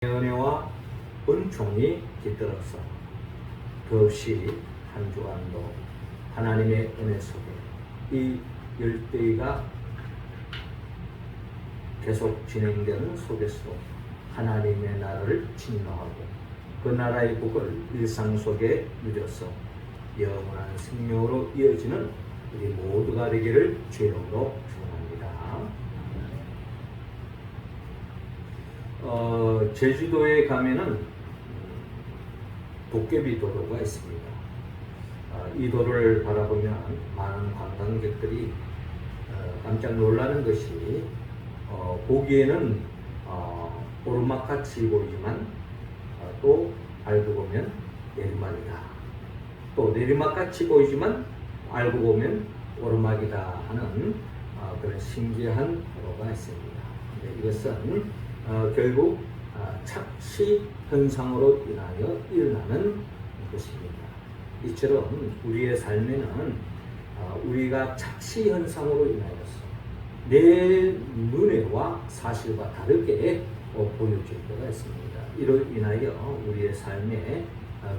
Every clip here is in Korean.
은혜와 은총이 깃들어서 더없이 한 주간도 하나님의 은혜 속에 이 열대의가 계속 진행되는 속에서도 하나님의 나라를 침노하고 그 나라의 복을 일상 속에 누려서 영원한 생명으로 이어지는 우리 모두가 되기를 주의 이름으로 축원합니다. 제주도에 가면은 도깨비 도로가 있습니다. 이 도로를 바라보면 많은 관광객들이 깜짝 놀라는 것이 보기에는 오르막같이 보이지만 또 알고 보면 내리막이다. 또 내리막같이 보이지만 알고 보면 오르막이다 하는 그런 신기한 도로가 있습니다. 이것은 결국 착시 현상으로 인하여 일어나는 것입니다. 이처럼 우리의 삶에는 우리가 착시 현상으로 인하여서 내 눈에와 사실과 다르게 보여질 때가 있습니다. 이로 인하여 우리의 삶에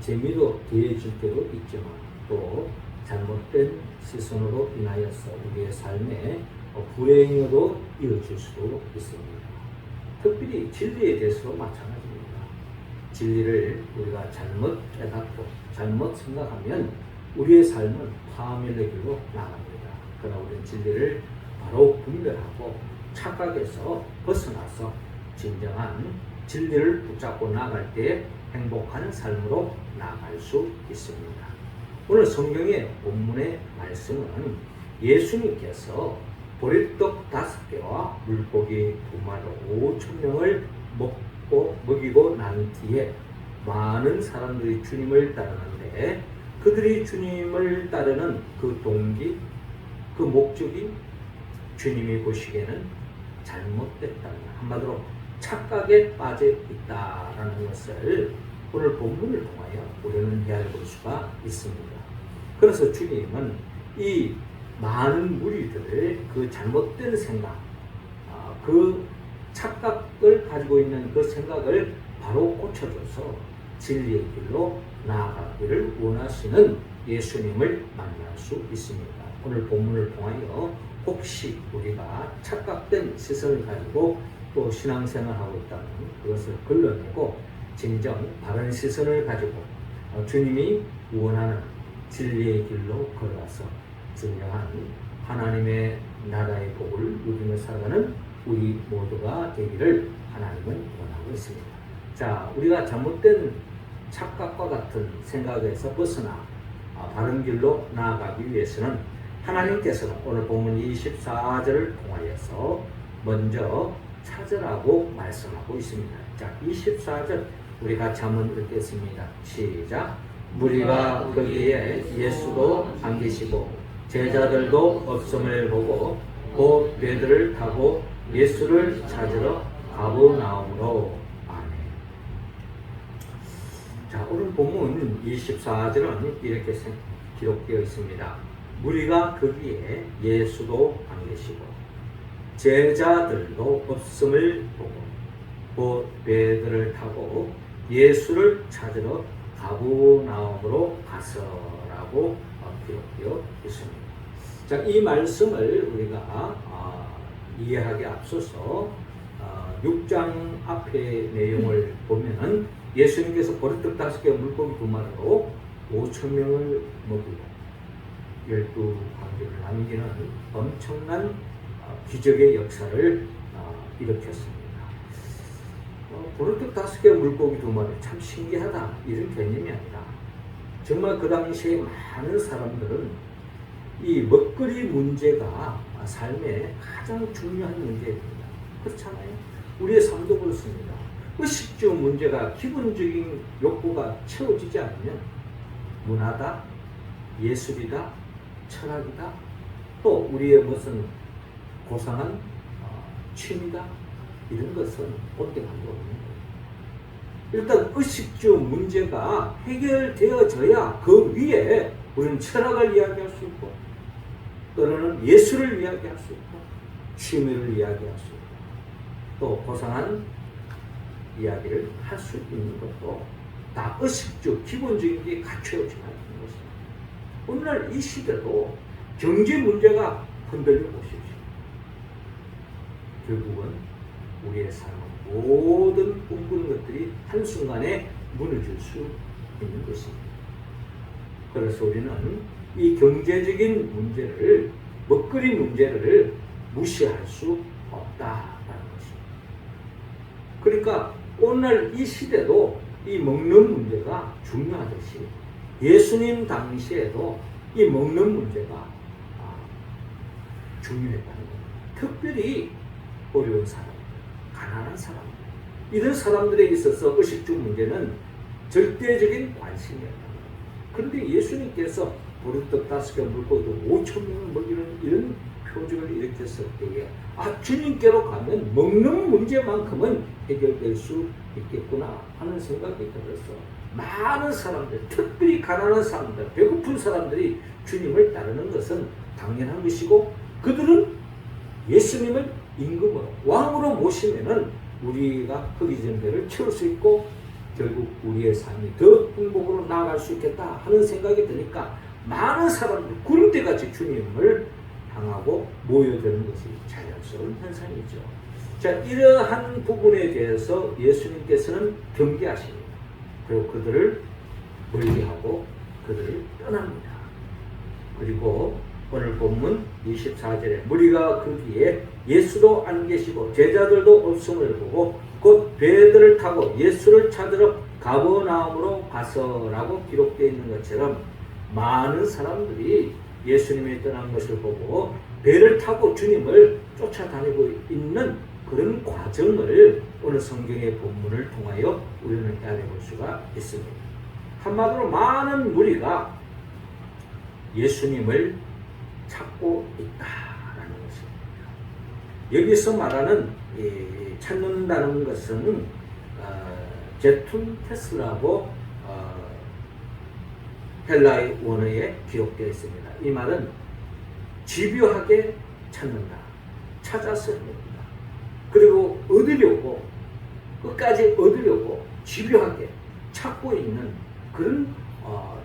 재미도 더해질 때도 있지만 또 잘못된 시선으로 인하여서 우리의 삶에 불행으로 이어질 수도 있습니다. 특별히 진리에 대해서도 마찬가지입니다. 진리를 우리가 잘못 깨닫고 잘못 생각하면 우리의 삶은 파멸의 길로 나갑니다. 그러나 우리는 진리를 바로 분별하고 착각에서 벗어나서 진정한 진리를 붙잡고 나갈 때 행복한 삶으로 나아갈 수 있습니다. 오늘 성경의 본문의 말씀은 예수님께서 보리떡 5개와 물고기 2마리 5,000명을 먹이고 난 뒤에 많은 사람들이 주님을 따르는데 그들이 주님을 따르는 그 동기, 그 목적이 주님이 보시기에는 잘못됐다는, 한마디로 착각에 빠져 있다라는 것을 오늘 본문을 통하여 우리는 헤아려 수가 있습니다. 그래서 주님은 이 많은 무리들을 그 잘못된 생각, 그 착각을 가지고 있는 그 생각을 바로 고쳐줘서 진리의 길로 나아가기를 원하시는 예수님을 만날 수 있습니다. 오늘 본문을 통하여 혹시 우리가 착각된 시선을 가지고 또 신앙생활하고 있다면 그것을 걸러내고 진정 바른 시선을 가지고 주님이 원하는 진리의 길로 걸어가서 진정한 하나님의 나라의 복을 누리며 살아가는 우리 모두가 되기를 하나님은 원하고 있습니다. 자, 우리가 잘못된 착각과 같은 생각에서 벗어나 바른 길로 나아가기 위해서는 하나님께서는 오늘 본문 24절을 통하여서 먼저 찾으라고 말씀하고 있습니다. 자, 24절 우리 같이 한번 읽겠습니다. 시작. 무리가 거기에 예수도 안 계시고 제자들도 없음을 보고 곧 배들을 타고 예수를 찾으러 가버나움으로. 아멘. 자, 오늘 본문 24절은 이렇게 기록되어 있습니다. 무리가 거기에 예수도 안 계시고 제자들도 없음을 보고 곧 배들을 타고 예수를 찾으러 가버나움으로 가서라고 기록되어 있습니다. 자, 이 말씀을 우리가 이해하기 앞서서 6장 앞의 내용을 보면은 예수님께서 보리떡 5개 물고기 2마리로 5,000명을 먹이고 12광주를 남기는 엄청난 기적의 역사를 일으켰습니다. 보리떡 5개 물고기 2마리 참 신기하다 이런 개념이 아니라 정말 그 당시에 많은 사람들은 이 먹거리 문제가 삶의 가장 중요한 문제입니다. 그렇잖아요. 우리의 삶도 그렇습니다. 의식주 문제가 기본적인 욕구가 채워지지 않으면 문화다, 예술이다, 철학이다, 또 우리의 무슨 고상한 취미다 이런 것은 본때가 없는 거예요. 일단 의식주 문제가 해결되어져야 그 위에 우리는 철학을 이야기할 수 있고 또는 예술을 이야기할 수 있고 취미를 이야기할 수 있고 또 고상한 이야기를 할 수 있는 것도 다 의식적 기본적인 게 갖춰지지 않는 것입니다. 오늘날 이 시대도 경제 문제가 흔들려 보십시오. 결국은 우리의 삶은 모든 꿈꾸는 것들이 한순간에 무너질 수 있는 것입니다. 그래서 우리는 이 경제적인 문제를, 먹거리 문제를 무시할 수 없다라는 것입니다. 그러니까 오늘 이 시대도 이 먹는 문제가 중요하듯이 예수님 당시에도 이 먹는 문제가 중요했다는 겁니다. 특별히 어려운 사람들, 가난한 사람들, 이런 사람들에 있어서 의식주 문제는 절대적인 관심이었다. 그런데 예수님께서 보리떡 5개 물고기 5,000명을 먹이는 이런 표적을 일으켰을 때에 주님께로 가면 먹는 문제만큼은 해결될 수 있겠구나 하는 생각이 들어서 많은 사람들, 특별히 가난한 사람들, 배고픈 사람들이 주님을 따르는 것은 당연한 것이고, 그들은 예수님을 임금으로, 왕으로 모시면은 우리가 허기정대를 채울 수 있고 결국 우리의 삶이 더 행복으로 나아갈 수 있겠다 하는 생각이 드니까 많은 사람들이 구름대같이 주님을 향하고 모여드는 것이 자연스러운 현상이죠. 자, 이러한 부분에 대해서 예수님께서는 경계하십니다. 그리고 그들을 멀리하고 그들을 떠납니다. 그리고 오늘 본문 24절에 무리가 거기에 예수도 안 계시고 제자들도 없음을 보고 곧 배들을 타고 예수를 찾으러 가버나움으로 가서라고 기록되어 있는 것처럼 많은 사람들이 예수님이 떠난 것을 보고 배를 타고 주님을 쫓아다니고 있는 그런 과정을 오늘 성경의 본문을 통하여 우리는 알아볼 수가 있습니다. 한마디로 많은 무리가 예수님을 찾고 있다라는 것입니다. 여기서 말하는 찾는다는 것은 제툰 테스라고 헬라의 원어에 기록되어 있습니다. 이 말은 집요하게 찾는다, 찾아서 합니다. 그리고 얻으려고, 끝까지 얻으려고 집요하게 찾고 있는 그런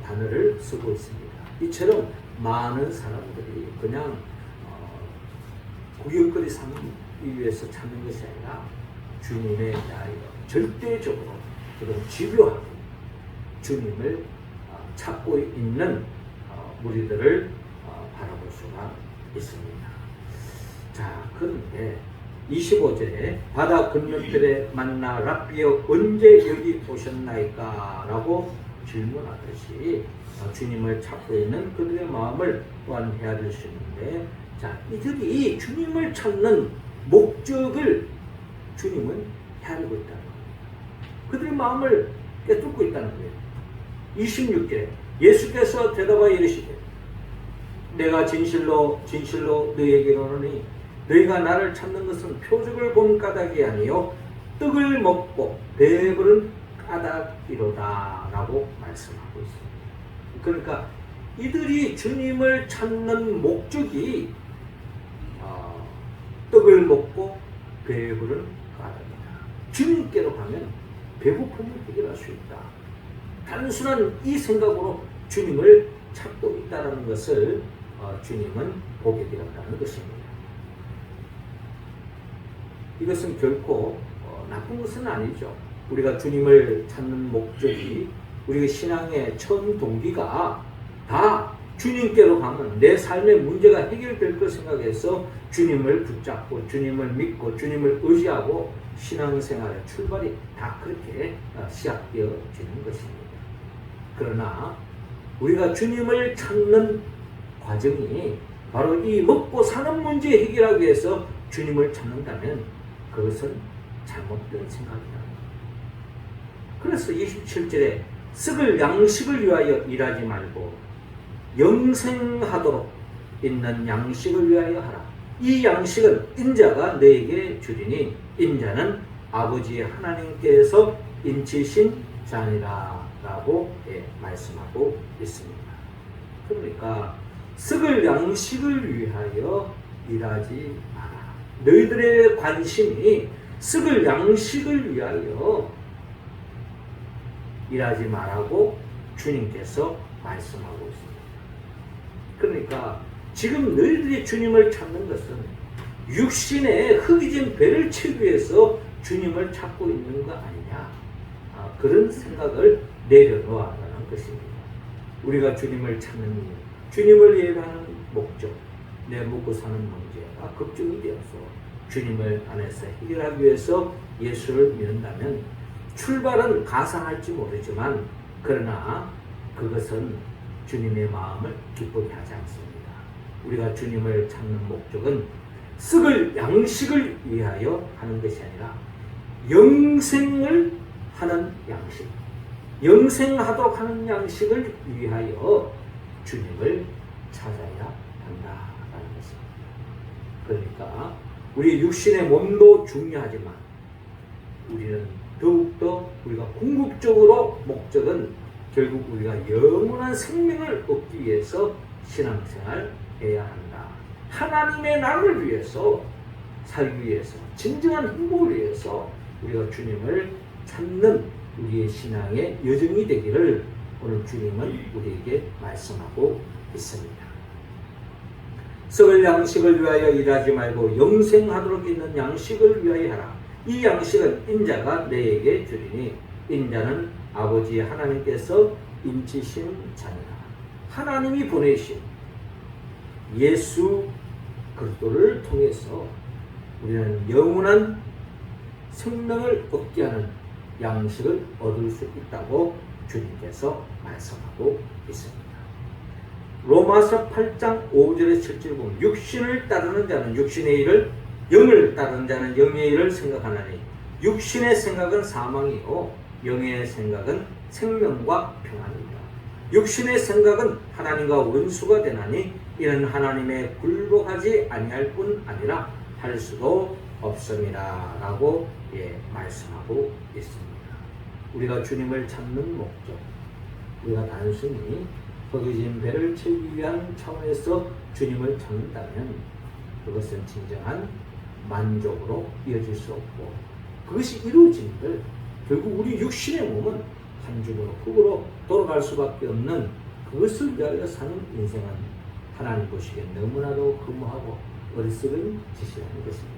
단어를 쓰고 있습니다. 이처럼 많은 사람들이 그냥 구경거리 삼기 위해서 찾는 것이 아니라 주님의 나이로 절대적으로 그런 집요하게 주님을 찾고 있는 무리들을 바라볼 수가 있습니다. 자, 그런데 25절에 바다 건너편에 만나 랍비여 언제 여기 오셨나이까? 라고 질문하듯이 주님을 찾고 있는 그들의 마음을 또한 헤아릴 수 있는데, 자, 이들이 주님을 찾는 목적을 주님은 헤아리고 있다는 거예요. 그들의 마음을 꿰뚫고 있다는 거예요. 26절에 예수께서 대답하여 이르시되 내가 진실로 진실로 너희에게 이르노니 너희가 나를 찾는 것은 표적을 본 까닭이 아니요 떡을 먹고 배부른 까닭이로다 라고 말씀하고 있습니다. 그러니까 이들이 주님을 찾는 목적이 떡을 먹고 배부른 까닭이다. 주님께로 가면 배고픔을 해결할 수 있다. 단순한 이 생각으로 주님을 찾고 있다는 것을 주님은 보게 되었다는 것입니다. 이것은 결코 나쁜 것은 아니죠. 우리가 주님을 찾는 목적이, 우리가 신앙의 처음 동기가 다 주님께로 가면 내 삶의 문제가 해결될 것 생각해서 주님을 붙잡고 주님을 믿고 주님을 의지하고 신앙생활의 출발이 다 그렇게 시작되어지는 것입니다. 그러나 우리가 주님을 찾는 과정이 바로 이 먹고 사는 문제 해결하기 위해서 주님을 찾는다면 그것은 잘못된 생각이다. 그래서 27절에 썩을 양식을 위하여 일하지 말고 영생하도록 있는 양식을 위하여 하라. 이 양식은 인자가 너에게 주리니 인자는 아버지 하나님께서 인치신 자니라 라고 말씀하고 있습니다. 그러니까 썩을 양식을 위하여 일하지 마라. 너희들의 관심이 썩을 양식을 위하여 일하지 말라고 주님께서 말씀하고 있습니다. 그러니까 지금 너희들이 주님을 찾는 것은 육신의 흙이진 배를 채우기 위해서 주님을 찾고 있는 거 아니냐, 그런 생각을 내려놓아라는 것입니다. 우리가 주님을 찾는 이유, 주님을 예배하는 목적, 내 먹고 사는 문제가 걱정이 되어서 주님을 안에서 해결하기 위해서 예수를 믿는다면 출발은 가상할지 모르지만 그러나 그것은 주님의 마음을 기쁘게 하지 않습니다. 우리가 주님을 찾는 목적은 썩을 양식을 위하여 하는 것이 아니라 영생을 하는 양식, 영생하도록 하는 양식을 위하여 주님을 찾아야 한다라는 것입니다. 그러니까 우리 육신의 몸도 중요하지만 우리는 더욱더 우리가 궁극적으로 목적은 결국 우리가 영원한 생명을 얻기 위해서 신앙생활 해야 한다. 하나님의 나라를 위해서 살기 위해서, 진정한 행복을 위해서 우리가 주님을 찾는 우리의 신앙의 여정이 되기를 오늘 주님은 우리에게 말씀하고 있습니다. 썩을 양식을 위하여 일하지 말고 영생하도록 있는 양식을 위하여 하라. 이 양식은 인자가 내게 주리니 인자는 아버지 하나님께서 인치신 자니라. 하나님이 보내신 예수 그리스도를 통해서 우리는 영원한 생명을 얻게 하는 양식을 얻을 수 있다고 주님께서 말씀하고 있습니다. 로마서 8장 5절에 7절 보면 육신을 따르는 자는 육신의 일을, 영을 따르는 자는 영의 일을 생각하나니 육신의 생각은 사망이요 영의 생각은 생명과 평안이라. 육신의 생각은 하나님과 원수가 되나니 이는 하나님의 굴복하지 아니할 뿐 아니라 할 수도 없음이라 라고 말씀하고 있습니다. 우리가 주님을 찾는 목적, 우리가 단순히 허기진 배를 채우기 위한 차원에서 주님을 찾는다면 그것은 진정한 만족으로 이어질 수 없고, 그것이 이루어진들 결국 우리 육신의 몸은 한 줌으로 흙으로 돌아갈 수밖에 없는 그것을 위하여 사는 인생은 하나님 보시기에 너무나도 허무하고 어리석은 짓이라는 것입니다.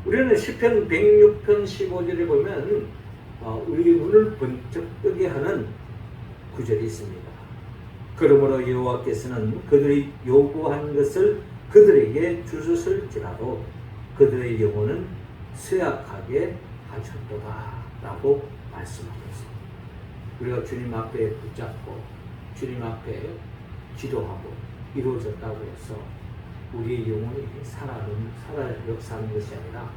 우리는 시편 106편 15절에 보면 우리 눈을 번쩍 뜨게 하는 구절이 있습니다. 그러므로 여호와께서는 그들이 요구한 것을 그들에게 주셨을지라도 그들의 영혼은 쇠약하게 하셨도다 라고 말씀하고 있습니다. 우리가 주님 앞에 붙잡고 주님 앞에 기도하고 이루어졌다고 해서 우리의 영혼이 살아 역사하는 것이 아니라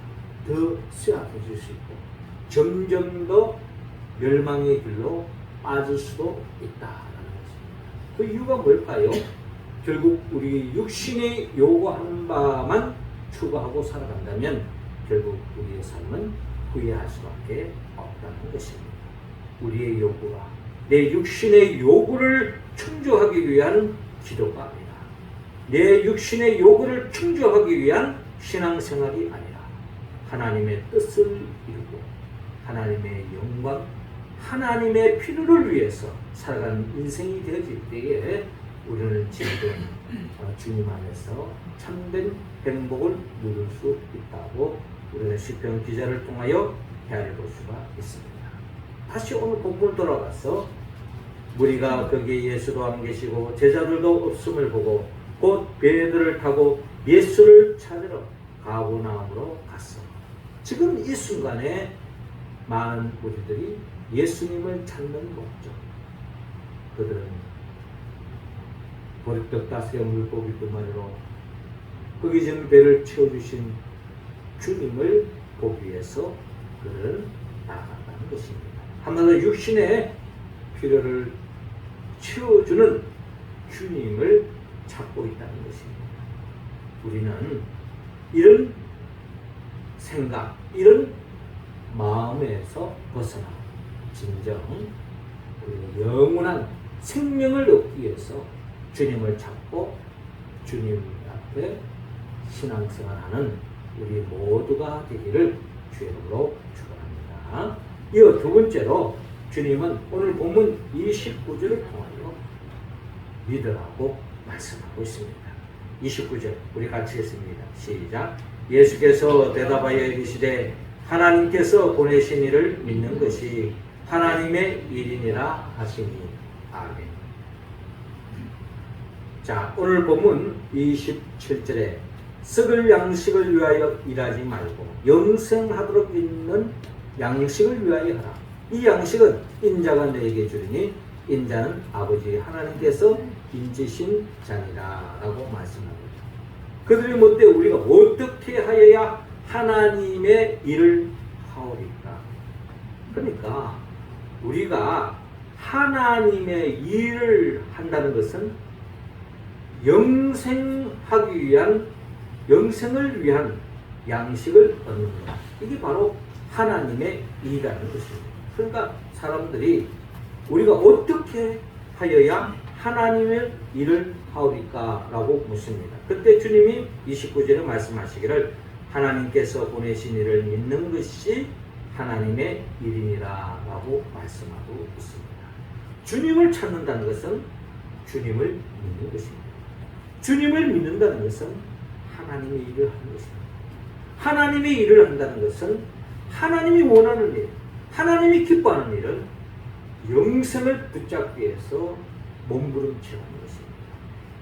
더 쇠약해질 수 있고 점점 더 멸망의 길로 빠질 수도 있다라는 것입니다. 그 이유가 뭘까요? 결국 우리 육신이 요구하는 바만 추구하고 살아간다면 결국 우리의 삶은 후회할 수밖에 없다는 것입니다. 우리의 요구가 내 육신의 요구를 충족하기 위한 기도가 아니라, 내 육신의 요구를 충족하기 위한 신앙생활이 아니라 하나님의 뜻을 이루고 하나님의 영광, 하나님의 필요를 위해서 살아가는 인생이 되어질 때에 우리는 지금 주님 안에서 참된 행복을 누릴 수 있다고 우리는 시편 기자를 통하여 헤아려볼 수가 있습니다. 다시 오늘 본문 돌아가서 무리가 거기에 예수도 안 계시고 제자들도 없음을 보고 곧 배들을 타고 예수를 찾으러 가버나움으로 갔어. 지금 이 순간에 많은 무리들이 예수님을 찾는 목적, 그들은 보리떡 5개 물고기 2마리로 허기진 배를 채워주신 주님을 보기 위해서 그들은 나아갔다는 것입니다. 한마디로 육신의 필요를 채워주는 주님을 찾고 있다는 것입니다. 우리는 이런 생각, 이런 마음에서 벗어나 진정 우리가 영원한 생명을 얻기 위해서 주님을 찾고 주님 앞에 신앙생활하는 우리 모두가 되기를 주님으로 축원합니다. 이어 두 번째로 주님은 오늘 본문 29절을 통하여 믿으라고 말씀하고 있습니다. 29절 우리 같이 읽습니다. 시작. 예수께서 대답하여 이르시되 하나님께서 보내신 이를 믿는 것이 하나님의 일이니라 하시니. 아멘. 자, 오늘 본문 27절에 썩을 양식을 위하여 일하지 말고 영생하도록 있는 양식을 위하여 하라. 이 양식은 인자가 너에게 주리니 인자는 아버지 하나님께서 빚으신 자니라 라고 말씀합니다. 그들이 못돼 우리가 어떻게 하여야 하나님의 일을 하오리까? 그러니까 우리가 하나님의 일을 한다는 것은 영생하기 위한, 영생을 위한 양식을 얻는 것. 이게 바로 하나님의 일이라는 것입니다. 그러니까 사람들이 우리가 어떻게 하여야 하나님의 일을 하오리까? 라고 묻습니다. 그때 주님이 29절에 말씀하시기를 하나님께서 보내신 이를 믿는 것이 하나님의 일이니라 라고 말씀하고 있습니다. 주님을 찾는다는 것은 주님을 믿는 것입니다. 주님을 믿는다는 것은 하나님의 일을 하는 것입니다. 하나님의 일을 한다는 것은 하나님이 원하는 일, 하나님이 기뻐하는 일은 영생을 붙잡기 위해서 몸부림치는 것입니다.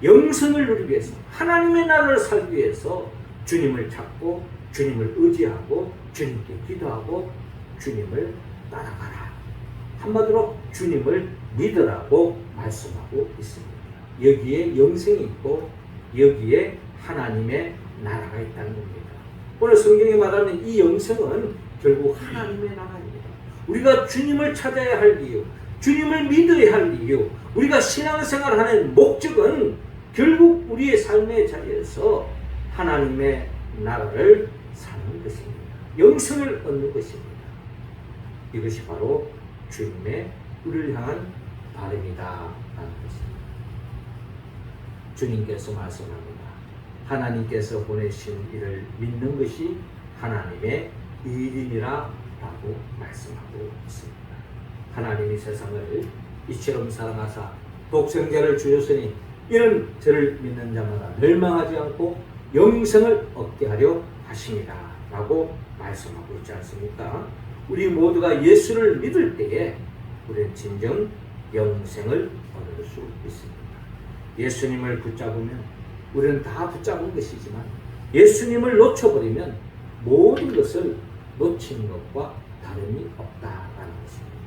영생을 누리기 위해서, 하나님의 나라를 살기 위해서 주님을 찾고 주님을 의지하고 주님께 기도하고 주님을 따라가라. 한마디로 주님을 믿으라고 말씀하고 있습니다. 여기에 영생이 있고 여기에 하나님의 나라가 있다는 겁니다. 오늘 성경에 말하는 이 영생은 결국 하나님의 나라입니다. 우리가 주님을 찾아야 할 이유, 주님을 믿어야 할 이유, 우리가 신앙생활을 하는 목적은 결국 우리의 삶의 자리에서 하나님의 나라를 사는 것입니다. 영생을 얻는 것입니다. 이것이 바로 주님의 우리를 향한 바람이다 라는 것입니다. 주님께서 말씀합니다. 하나님께서 보내신 이를 믿는 것이 하나님의 일이니라 라고 말씀하고 있습니다. 하나님이 세상을 이처럼 사랑하사 독생자를 주셨으니 이는 저를 믿는 자마다 멸망하지 않고 영생을 얻게 하려 하십니다 라고 말씀하고 있지 않습니까? 우리 모두가 예수를 믿을 때에 우리는 진정 영생을 얻을 수 있습니다. 예수님을 붙잡으면 우리는 다 붙잡은 것이지만 예수님을 놓쳐버리면 모든 것을 놓친 것과 다름이 없다라는 것입니다.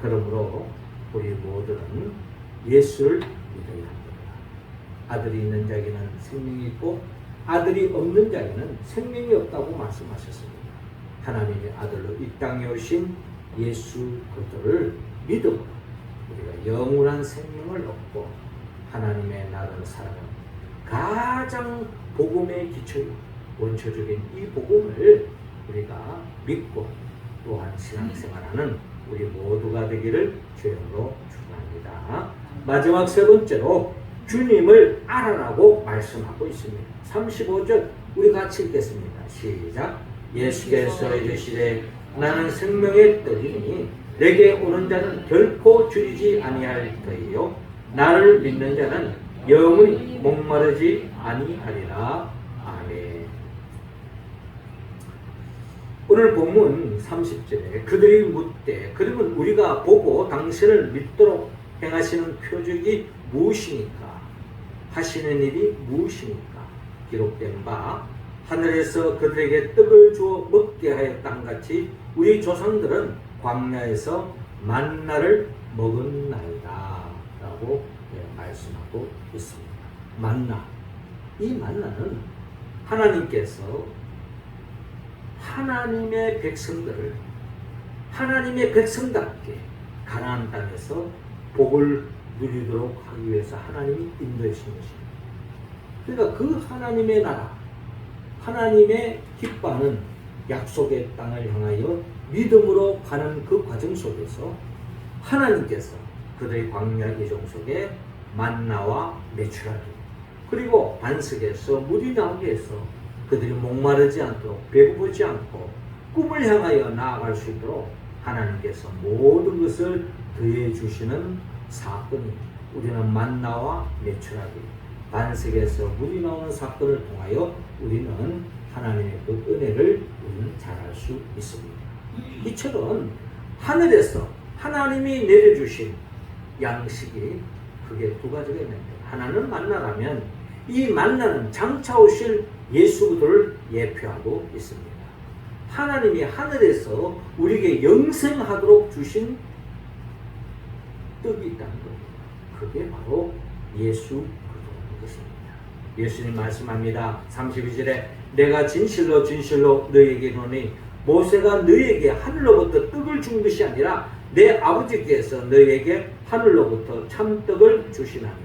그러므로 우리 모두는 예수를 믿어야 합니다. 아들이 있는 자에게는 생명이 있고 아들이 없는 자에게는 생명이 없다고 말씀하셨습니다. 하나님의 아들로 이 땅에 오신 예수 그리스도를 믿음으로 우리가 영원한 생명을 얻고 하나님의 나라를 살아가는 가장 복음의 기초요 원초적인 이 복음을 우리가 믿고 또한 신앙생활하는 우리 모두가 되기를 주님으로 축원합니다. 마지막 세 번째로 주님을 알아라고 말씀하고 있습니다. 35절 우리 같이 읽겠습니다. 시작. 예수께서 이르시되 나는 생명의 떡이니 내게 오는 자는 결코 줄이지 아니할 터이요 나를 믿는 자는 영원히 목마르지 아니하리라. 아멘. 오늘 본문 30절에 그들이 묻되 그러면 우리가 보고 당신을 믿도록 행하시는 표적이 무엇이니까? 하시는 일이 무엇이니까? 기록된 바 하늘에서 그들에게 떡을 주어 먹게 하였던 같이 우리 조상들은 광야에서 만나를 먹었나이다 라고 말씀하고 있습니다. 만나, 이 만나는 하나님께서 하나님의 백성들을 하나님의 백성답게 가나안 땅에서 복을 누리도록 하기 위해서 하나님이 인도하신 것입니다. 그러니까 그 하나님의 나라, 하나님의 기뻐하는 약속의 땅을 향하여 믿음으로 가는 그 과정 속에서 하나님께서 그들의 광야 이정 속에 만나와 메추라기 그리고 반석에서 물이 나오게 해서 그들이 목마르지 않도록 배고프지 않고 꿈을 향하여 나아갈 수 있도록 하나님께서 모든 것을 더해 주시는 사건이 우리는 만나와 메추라기 반석에서 물이 나오는 사건을 통하여 우리는 하나님의 그 은혜를 우리는 잘 알 수 있습니다. 이처럼 하늘에서 하나님이 내려주신 양식이 크게 두 가지가 있는데, 하나는 만나라면 이 만나는 장차 오실 예수 그리스도를 예표하고 있습니다. 하나님이 하늘에서 우리에게 영생하도록 주신 떡이 있다는 겁니다. 그게 바로 예수 그리스도인 것입니다. 예수님 말씀합니다. 32절에 내가 진실로 진실로 너희에게 이르노니 모세가 너희에게 하늘로부터 떡을 준 것이 아니라 내 아버지께서 너희에게 하늘로부터 참떡을 주시나니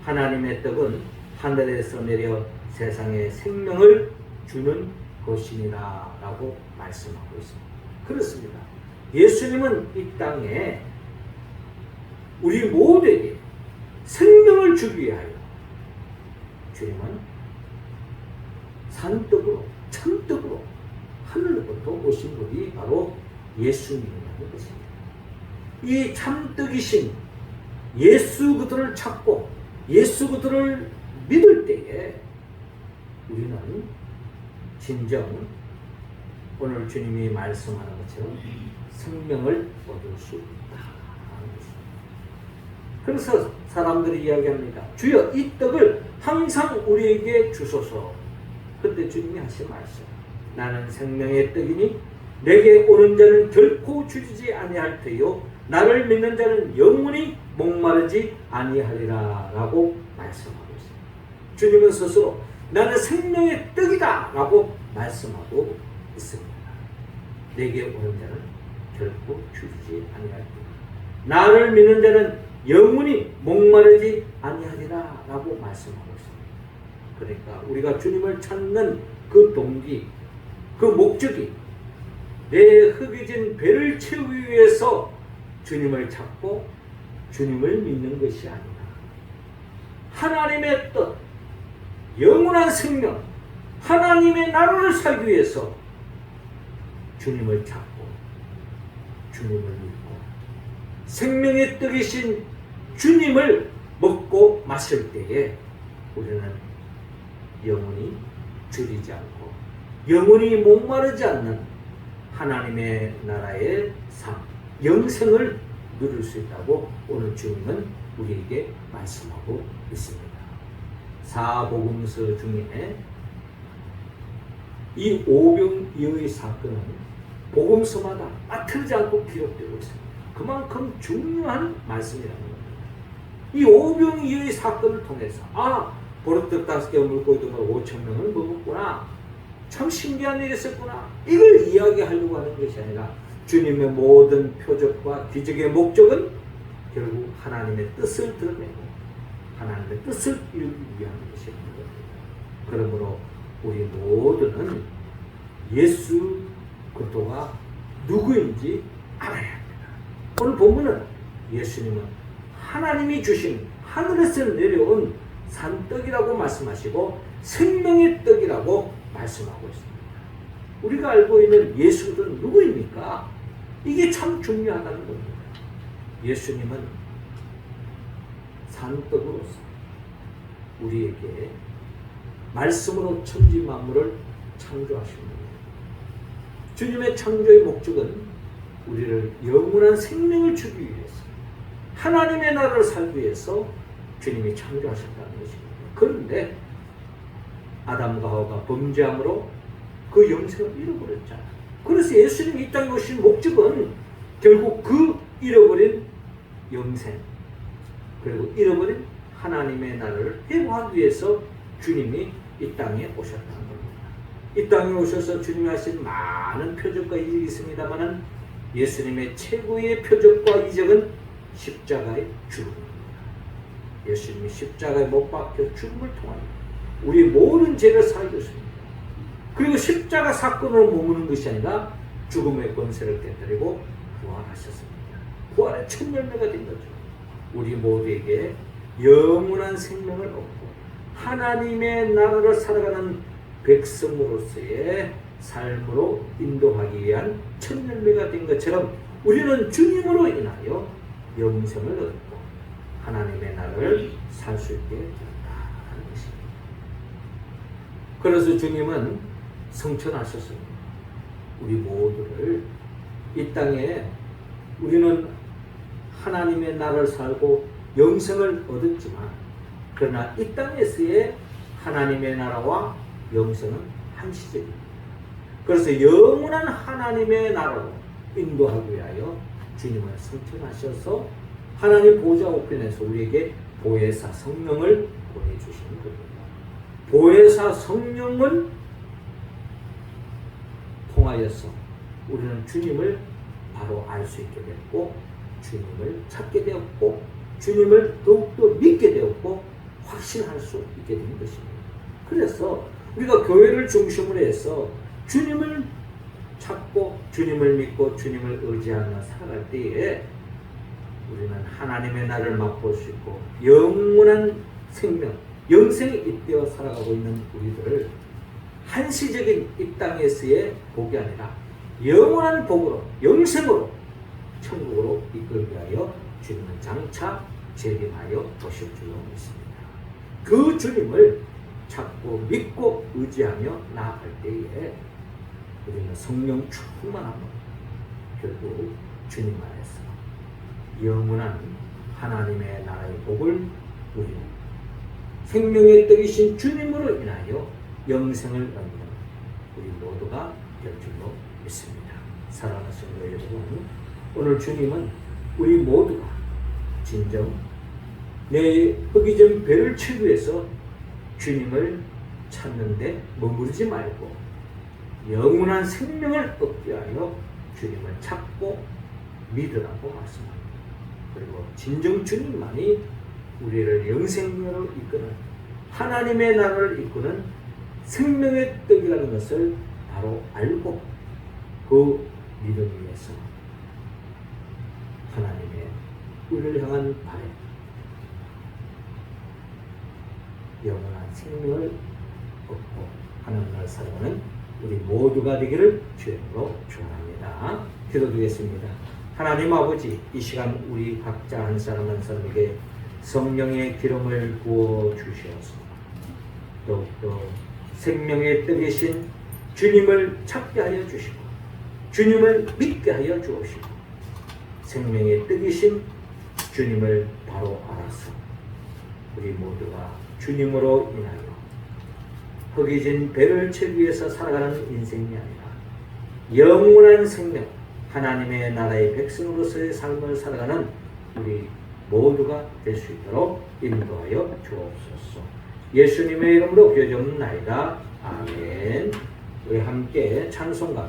하나님의 떡은 하늘에서 내려 세상에 생명을 주는 것이니라 라고 말씀하고 있습니다. 그렇습니다. 예수님은 이 땅에 우리 모두에게 생명을 주기 위하여 주님은 산떡으로 참떡으로 하늘로부터 오신 분이 바로 예수님이라는 것입니다. 이 참떡이신 예수 그들을 찾고 예수 그들을 믿을 때에 우리는 진정 오늘 주님이 말씀하는 것처럼 생명을 얻을 수 있다는 것입니다. 그래서 사람들이 이야기합니다. 주여 이 떡을 항상 우리에게 주소서. 그때 주님이 하신 말씀, 나는 생명의 떡이니 내게 오는 자는 결코 줄이지 아니할 테요 나를 믿는 자는 영원히 목마르지 아니하리라 라고 말씀하고 있습니다. 주님은 스스로 나는 생명의 떡이다 라고 말씀하고 있습니다. 내게 오는 자는 결코 줄이지 아니할 테요 나를 믿는 자는 영원히 목마르지 아니하리라 라고 말씀하고 있습니다. 그러니까 우리가 주님을 찾는 그 동기, 그 목적이 내 흙이진 배를 채우기 위해서 주님을 찾고 주님을 믿는 것이 아니라 하나님의 뜻, 영원한 생명, 하나님의 나라를 살기 위해서 주님을 찾고 주님을 믿고 생명의 떡이신 주님을 먹고 마실 때에 우리는 영원히 줄이지 않고 영원히 목마르지 않는 하나님의 나라의 삶, 영생을 누릴 수 있다고 오늘 주님은 우리에게 말씀하고 있습니다. 사복음서 중에 이 오병이어의 사건은 복음서마다 빠뜨리지 않고 기록되고 있습니다. 그만큼 중요한 말씀이라는 겁니다. 이 오병이어의 사건을 통해서 보르떡 5개 물고 있던 걸 5,000명을 먹었구나, 참 신기한 일이 있었구나, 이걸 이야기하려고 하는 것이 아니라 주님의 모든 표적과 기적의 목적은 결국 하나님의 뜻을 드러내고 하나님의 뜻을 이루기 위한 것이라는 겁니다. 그러므로 우리 모두는 예수 그리스도가 누구인지 알아야 합니다. 오늘 본문은 예수님은 하나님이 주신 하늘에서 내려온 산떡이라고 말씀하시고 생명의 떡이라고 말씀하고 있습니다. 우리가 알고 있는 예수 그리스도는 누구입니까? 이게 참 중요하다는 겁니다. 예수님은 산떡으로서 우리에게 말씀으로 천지 만물을 창조하신 겁니다. 주님의 창조의 목적은 우리를 영원한 생명을 주기 위해서 하나님의 나라를 살기 위해서 주님이 창조하셨다는 것입니다. 그런데 아담과 하와가 범죄함으로 그 영생을 잃어버렸잖아요. 그래서 예수님이 이 땅에 오신 목적은 결국 그 잃어버린 영생, 그리고 잃어버린 하나님의 나라를 회복하기 위해서 주님이 이 땅에 오셨다는 겁니다. 이 땅에 오셔서 주님이 하신 많은 표적과 이적이 있습니다만 예수님의 최고의 표적과 이적은 십자가의 죽음입니다. 예수님이 십자가에 못 박혀 죽음을 통하여 우리 모든 죄를 사해주십니다. 그리고 십자가 사건으로 머무는 것이 아니라 죽음의 권세를 깨뜨리고 부활하셨습니다. 부활의 첫 열매가 된 거죠. 우리 모두에게 영원한 생명을 얻고 하나님의 나라를 살아가는 백성으로서의 삶으로 인도하기 위한 첫 열매가 된 것처럼 우리는 주님으로 인하여 영생을 얻고 하나님의 나라를 살 수 있게 되었다는 것입니다. 그래서 주님은 성천하셨습니다. 우리 모두를 이 땅에 우리는 하나님의 나라를 살고 영생을 얻었지만 그러나 이 땅에서의 하나님의 나라와 영생은 한시적입니다. 그래서 영원한 하나님의 나라로 인도하기 위하여 주님을 성천하셔서 하나님 보좌 우편에서 우리에게 보혜사 성령을 보내주시는 겁니다. 보혜사 성령을 통하여서 우리는 주님을 바로 알 수 있게 됐고 주님을 찾게 되었고 주님을 더욱더 믿게 되었고 확신할 수 있게 된 것입니다. 그래서 우리가 교회를 중심으로 해서 주님을 찾고 주님을 믿고 주님을 의지하며 살아갈 때에 우리는 하나님의 나라를 맛볼 수 있고 영원한 생명, 영생에 잇대어 살아가고 있는 우리들을 한시적인 이 땅에서의 복이 아니라 영원한 복으로, 영생으로, 천국으로 이끌기 위하여 주님은 장차 재림하여 오실 줄로 믿습니다. 그 주님을 찾고 믿고 의지하며 나아갈 때에 우리는 성령 충만함으로 결국 주님 안에서 영원한 하나님의 나라의 복을 누리는 생명의 떡이신 주님으로 인하여 영생을 얻는 우리 모두가 될 줄로 믿습니다. 사랑하는 성도 여러분, 오늘 주님은 우리 모두가 진정 내 허기진 배를 채우기 위해서 주님을 찾는데 머무르지 말고 영원한 생명을 얻게 하여 주님을 찾고 믿으라고 말씀합니다. 그리고 진정 주님만이 우리를 영생으로 이끄는 하나님의 나라를 이끄는 생명의 떡이라는 것을 바로 알고 그 믿음 위에서 하나님의 의를 향한 바람 영원한 생명을 얻고 하나님 나라를 살아가는 우리 모두가 되기를 주님으로 축원합니다. 기도드리겠습니다. 하나님 아버지, 이 시간 우리 각자 한 사람 한 사람에게 성령의 기름을 부어 주시옵소서. 더욱더 생명의 떡이신 주님을 찾게 하여 주시고 주님을 믿게 하여 주옵시고 생명의 떡이신 주님을 바로 알아서 우리 모두가 주님으로 인하여 허기진 배를 채우기 위해서 살아가는 인생이 아니라 영원한 생명, 하나님의 나라의 백성으로서의 삶을 살아가는 우리 모두가 될 수 있도록 인도하여 주옵소서. 예수님의 이름으로 기도드리옵나이다. 아멘. 우리 함께 찬송가